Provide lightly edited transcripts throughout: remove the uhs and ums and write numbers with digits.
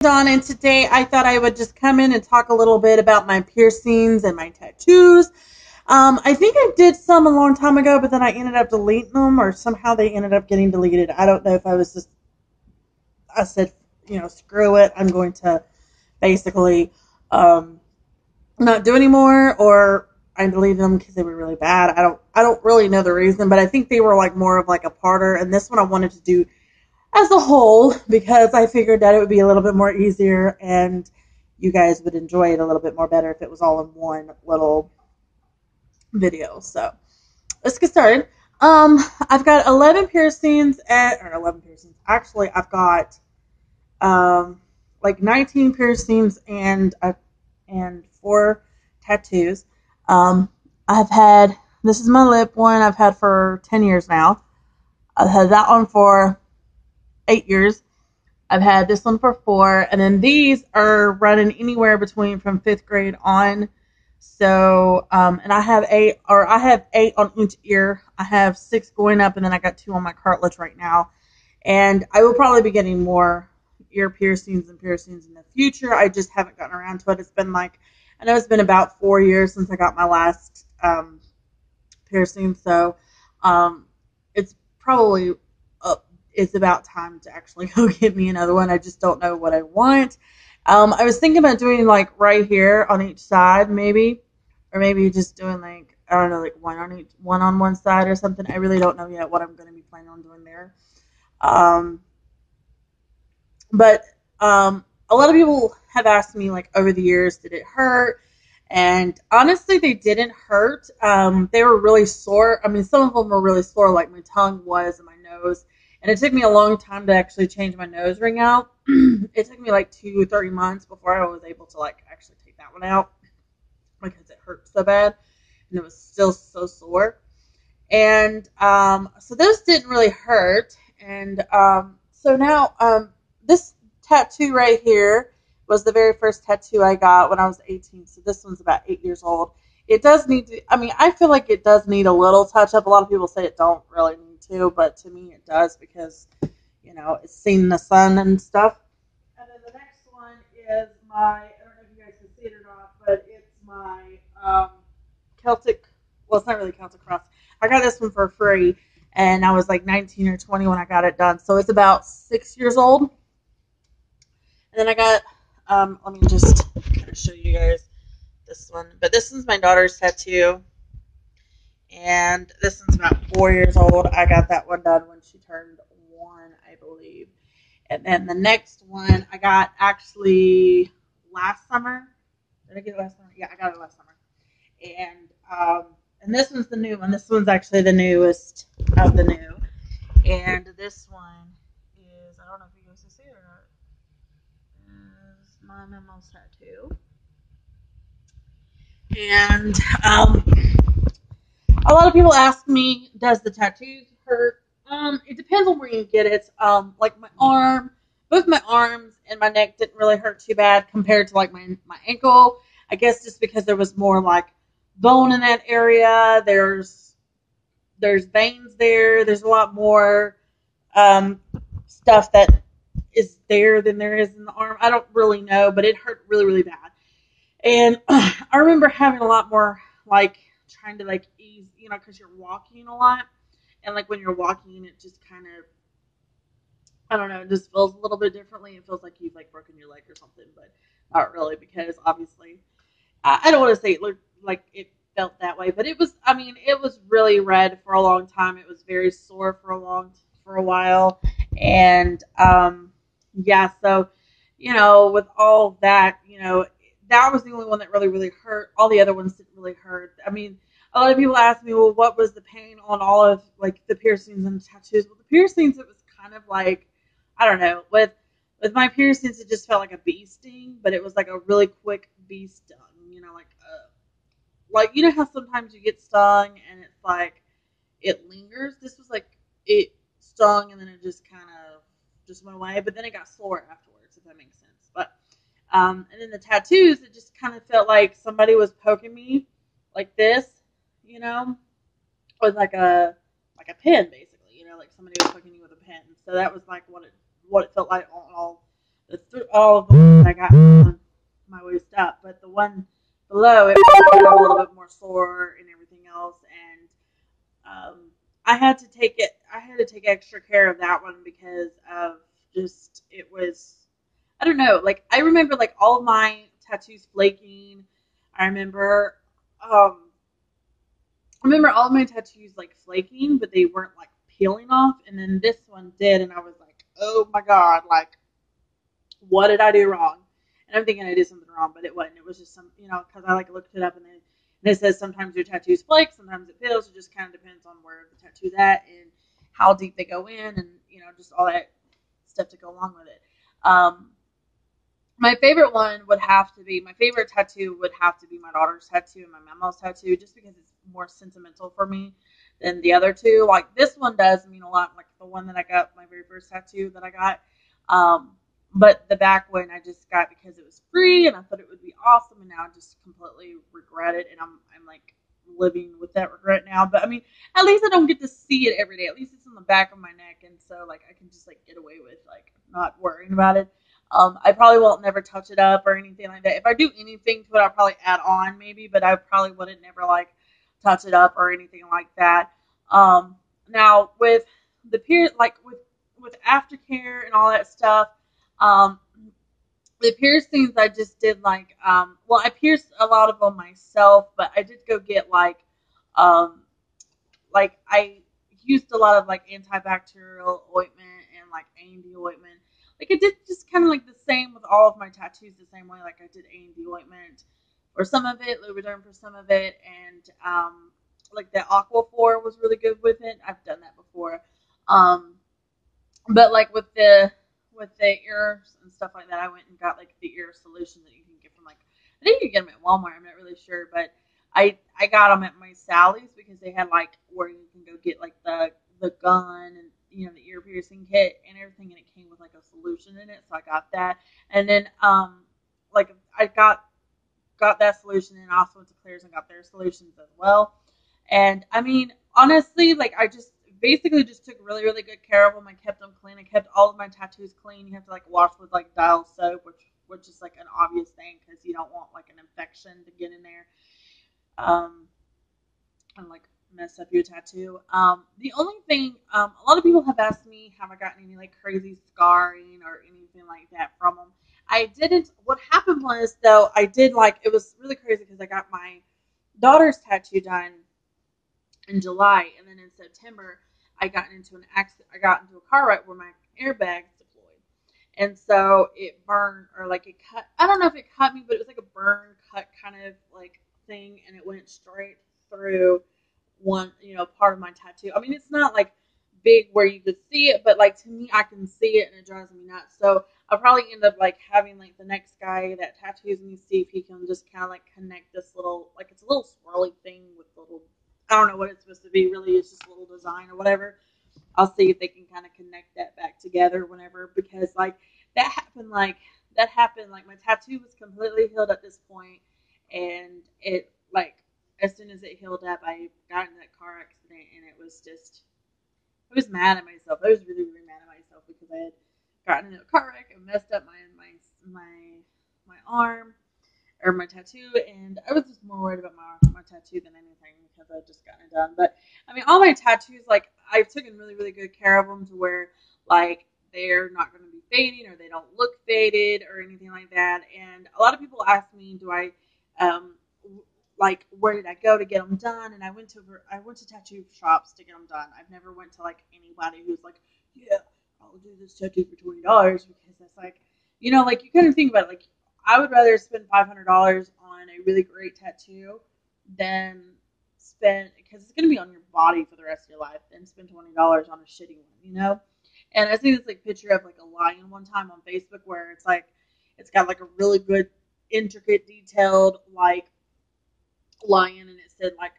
Dawn, and today I thought I would just come in and talk a little bit about my piercings and my tattoos. I think I did some a long time ago, but then I ended up deleting them, or somehow they ended up getting deleted. I don't know if I said, screw it. I'm going to basically um, not do anymore, or I deleted them because they were really bad. I don't really know the reason, but I think they were like more of like a parter, and this one I wanted to do as a whole because I figured that it would be a little bit more easier and you guys would enjoy it a little bit more better if it was all in one little video. So let's get started. I've got 11 piercings or 11 piercings. Actually, I've got like 19 piercings and four tattoos. Um, I've had this is my lip one. I've had for 10 years now. I've had that one for 8 years. I've had this one for 4, and then these are running anywhere between from 5th grade on. So, and I have 8 on each ear. I have 6 going up, and then I got 2 on my cartilage right now. And I will probably be getting more ear piercings and piercings in the future. I just haven't gotten around to it. I know it's been about 4 years since I got my last piercing, so um, it's probably it's about time to actually go get me another one. I just don't know what I want. I was thinking about doing like right here on each side, maybe, or maybe just doing like I don't know, like one on one side or something. I really don't know yet what I'm going to be planning on doing there. Um, but a lot of people have asked me like over the years, did it hurt? And honestly, they didn't hurt. They were really sore. I mean, some of them were really sore, like my tongue was and my nose. And it took me a long time to actually change my nose ring out. It took me like 2 or 3 months before I was able to like actually take that one out because it hurt so bad and it was still so sore. And so those didn't really hurt. And so now this tattoo right here was the very first tattoo I got when I was 18. So this one's about 8 years old. It does need to, I mean, I feel like it does need a little touch up. A lot of people say it don't really need to, but to me it does because, it's seen the sun and stuff. And then the next one is I don't know if you guys can see it or not, but it's my Celtic, well, it's not really Celtic cross. I got this one for free, and I was like 19 or 20 when I got it done. So it's about 6 years old. And then I got, let me just kind of show you guys this one. But this one's my daughter's tattoo, and this one's about 4 years old. I got that one done when she turned 1, I believe. And then the next one I got actually last summer. Did I get it last summer? Yeah, I got it last summer. And and this one's the new one. This one's actually the newest of the new. And this one is I don't know if you guys can see it or not. Is my mama's tattoo. And a lot of people ask me, does the tattoos hurt? It depends on where you get it. Like my arm, both my arms and my neck didn't really hurt too bad compared to like my ankle. I guess just because there was more like bone in that area. There's veins there. There's a lot more um, stuff that is there than there is in the arm. I don't really know, but it hurt really really bad. And I remember having a lot more like trying to like ease, because you're walking a lot, and like when you're walking, it just kind of I don't know, it just feels a little bit differently. It feels like you've like broken your leg or something, but not really because obviously I don't want to say it looked like it felt that way, but it was. I mean, it was really red for a long time. It was very sore for a while, and yeah. So, with all of that, that was the only one that really really hurt. All the other ones didn't really hurt. I mean, a lot of people ask me, well, what was the pain on all of like the piercings and the tattoos? Well, the piercings, it was kind of like I don't know with my piercings, it just felt like a bee sting, but it was like a really quick bee sting. Like how sometimes you get stung and it's like it lingers. This was like it stung and then it just kind of just went away, but then it got sore afterwards, if that makes sense. But and then the tattoos, it just kind of felt like somebody was poking me like this, you know, with like a pin, basically. Like somebody was poking you with a pin. So that was like what it felt like on all all of the ones that I got on my waist up, but the one below it was a little bit more sore and everything else, and I had to take it. I had to take extra care of that one because of just it was. I don't know. Like I remember, like all of my tattoos flaking. I remember. I remember all of my tattoos like flaking, but they weren't like peeling off. And then this one did, and I was like, "Oh my god! Like, what did I do wrong?" And I'm thinking I did something wrong, but it wasn't. It was just some, because I like looked it up, and then it says sometimes your tattoos flake, sometimes it peels. It just kind of depends on where the tattoo's at and how deep they go in, and just all that stuff to go along with it. My favorite one would have to be my favorite tattoo would have to be my daughter's tattoo and my mama's tattoo, just because it's more sentimental for me than the other two. Like this one does mean a lot, like the one that I got, my very first tattoo that I got. But the back one I just got because it was free and I thought it would be awesome, and now I just completely regret it, and I'm like living with that regret now. But I mean, at least I don't get to see it every day. At least it's on the back of my neck, and so like I can just like get away with like not worrying about it. I probably won't never touch it up or anything like that. If I do anything to it, I'll probably add on maybe, but I probably wouldn't never like touch it up or anything like that. Now with the like with aftercare and all that stuff, um, the piercings I just did like, well, I pierced a lot of them myself, but I did go get um, like I used a lot of like antibacterial ointment and like A&D ointment. Like I did just kind of like the same with all of my tattoos the same way. Like I did A&D ointment for some of it, Lubriderm for some of it, and like the Aquaphor was really good with it. I've done that before. Um, but like with the ears and stuff like that, I went and got like the ear solution that you can get from like I think you can get them at Walmart. I'm not really sure, but I got them at my Sally's because they had like where you can go get like the gun and the ear piercing kit and everything, and it came with like a solution in it, so I got that. And then like I got that solution, and also went to Claire's and got their solutions as well. And I mean, honestly, like I just basically just took really, really good care of them. I kept them clean. I kept all of my tattoos clean. You have to like wash with like dial soap, which is like an obvious thing because you don't want like an infection to get in there. Um, and like mess up your tattoo. The only thing, a lot of people have asked me, have I gotten any like crazy scarring or anything like that from them? I didn't. What happened was though, I did like it was really crazy because I got my daughter's tattoo done in July, and then in September I got into an accident. I got into a car wreck where my airbags deployed, and so it burned or like it cut. I don't know if it cut me, but it was like a burn cut kind of like thing, and it went straight through one part of my tattoo. I mean, it's not like big where you could see it, but like to me, I can see it, and it drives me nuts. So I'll probably end up like having like the next guy that tattoos me see if he can just kind of like connect this little like it's a little swirly thing with little I don't know what it's supposed to be. Really, it's just a little design or whatever. I'll see if they can kind of connect that back together whenever because like that happened like my tattoo was completely healed at this point, and it like as soon as it healed up, I got in that car accident, and it was just I was mad at myself. I was really, really mad at myself because I had gotten in a car wreck and messed up my arm or my tattoo, and I was just more worried about my tattoo than anything because I just gotten it done. But I mean, all my tattoos, like I've taken really, really good care of them to where like they're not going to be fading or they don't look faded or anything like that. And a lot of people ask me, do I um, like where did I go to get them done? And I went to tattoo shops to get them done. I've never went to like anybody who's like, yeah, I'll do this tattoo for $20 because that's like, like you kind of think about it, like I would rather spend $500 on a really great tattoo than spend because it's gonna be on your body for the rest of your life than spend $20 on a shitty one. And I see this like picture of like a lion one time on Facebook where it's like it's got like a really good, intricate, detailed like lion, and it said like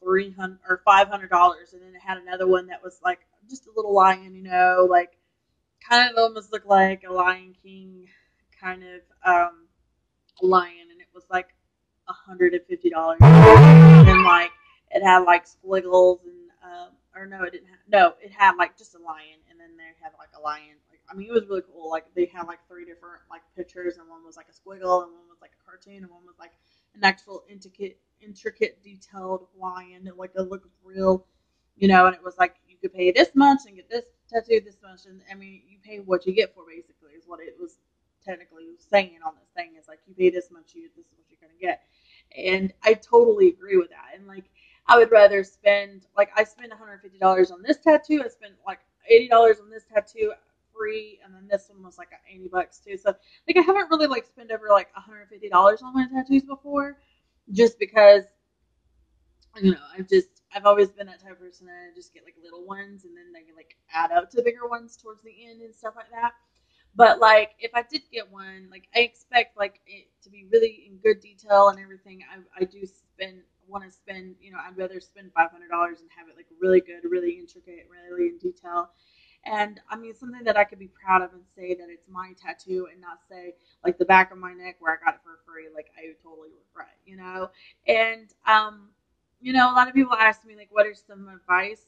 300 or $500, and then it had another one that was like just a little lion, like kind of almost looked like a Lion King kind of lion, and it was like $150, and like it had like squiggles and or no, it didn't have, no, it had like just a lion, and then they had like a lion like I mean, it was really cool. Like they had like 3 different like pictures, and one was like a squiggle, and one was like a cartoon, and one was like an actual intricate detailed Hawaiian. Like it looked real, and it was like you could pay this much and get this tattoo this much, and I mean you pay what you get for basically is what it was technically saying on this thing is like you pay this much, this is what you're gonna get, and I totally agree with that. And like I would rather spend like I spend $150 on this tattoo. I spent like $80 on this tattoo free, and then this one was like $80 too. So like I haven't really like spent over like $150 on my tattoos before, just because I've always been that type of person that I just get like little ones, and then they like add up to bigger ones towards the end and stuff like that. But like if I did get one, like I expect like it to be really in good detail and everything. I do want to spend, I'd rather spend $500 and have it like really good, really intricate, really in detail. And I mean something that I could be proud of and say that it's my tattoo, and not say like the back of my neck where I got it for free, like I totally regret. And a lot of people ask me like what is some advice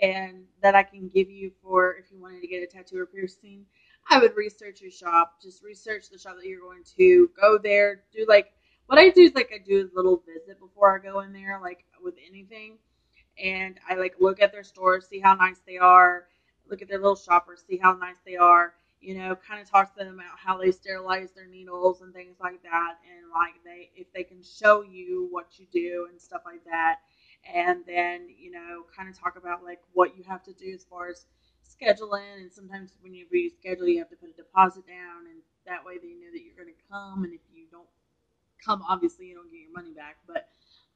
and that I can give you for if you wanted to get a tattoo or piercing. I would research your shop. Just research the shop that you're going to. Go there. Do like what I do is like I do a little visit before I go in there, like with anything, and I like look at their stores, see how nice they are, look at their little shoppers, see how nice they are, kind of talk to them about how they sterilize their needles and things like that, and like if they can show you what you do and stuff like that, and then kind of talk about like what you have to do as far as scheduling, and sometimes when you reschedule you have to put a deposit down, and that way they know that you're going to come, and if you don't come, obviously you don't get your money back, but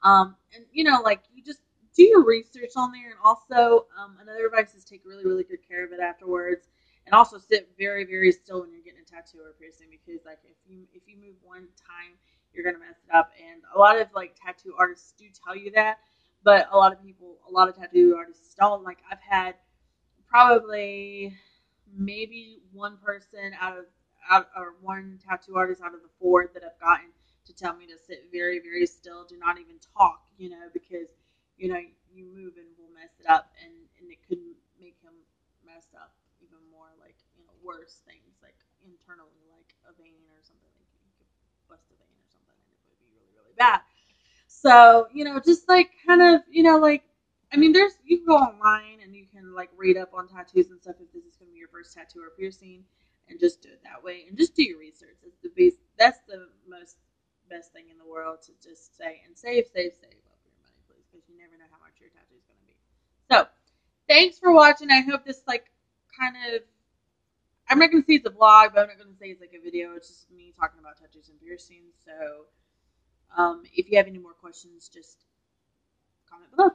and like you just do your research on there, and also another advice is take really really good care of it afterwards, and also sit very very still when you're getting a tattoo or a piercing, because like if you move one time you're gonna mess it up, and a lot of like tattoo artists do tell you that, but a lot of tattoo artists don't. Like I've had probably maybe one person or one tattoo artist out of the 4 that I've gotten to tell me to sit very, very still, do not even talk, because, you move and will mess it up, and it could make him mess up even more, like, worse things, like internally, like a vein or something, like you could bust a vein or something, and it would be really, really bad. So, just like kind of, like, I mean, you can go online and you can like read up on tattoos and stuff if this is going to be your first tattoo or piercing, and just do it that way, and just do your research. That's the most best thing in the world, to just say and save up your money, please, because you never know how much your tattoo is going to be. So, thanks for watching. I hope this like kind of, I'm not going to say it's a vlog, but I'm not going to say it's like a video. It's just me talking about tattoos and piercings. So, if you have any more questions, just comment below.